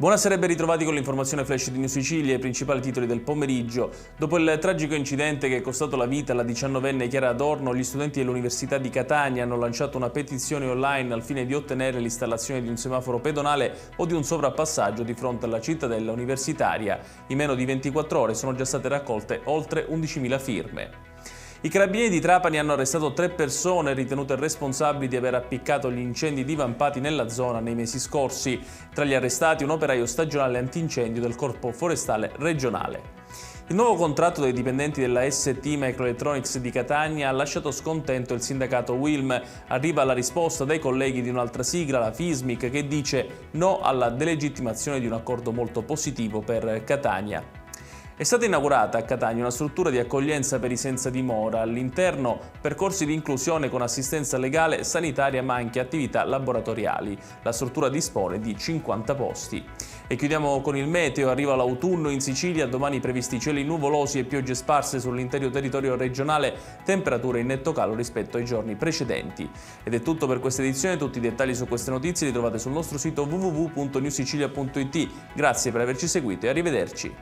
Buonasera e ben ritrovati con l'informazione flash di New Sicilia e i principali titoli del pomeriggio. Dopo il tragico incidente che è costato la vita alla 19enne Chiara Adorno, gli studenti dell'Università di Catania hanno lanciato una petizione online al fine di ottenere l'installazione di un semaforo pedonale o di un sovrapassaggio di fronte alla cittadella universitaria. In meno di 24 ore sono già state raccolte oltre 11.000 firme. I carabinieri di Trapani hanno arrestato 3 persone ritenute responsabili di aver appiccato gli incendi divampati nella zona nei mesi scorsi. Tra gli arrestati un operaio stagionale antincendio del Corpo Forestale regionale. Il nuovo contratto dei dipendenti della ST Microelectronics di Catania ha lasciato scontento il sindacato Wilm. Arriva la risposta dai colleghi di un'altra sigla, la FISMIC, che dice no alla delegittimazione di un accordo molto positivo per Catania. È stata inaugurata a Catania una struttura di accoglienza per i senza dimora, all'interno percorsi di inclusione con assistenza legale, sanitaria ma anche attività laboratoriali. La struttura dispone di 50 posti. E chiudiamo con il meteo, arriva l'autunno in Sicilia, domani previsti cieli nuvolosi e piogge sparse sull'intero territorio regionale, temperature in netto calo rispetto ai giorni precedenti. Ed è tutto per questa edizione, tutti i dettagli su queste notizie li trovate sul nostro sito www.newsicilia.it. Grazie per averci seguito e arrivederci.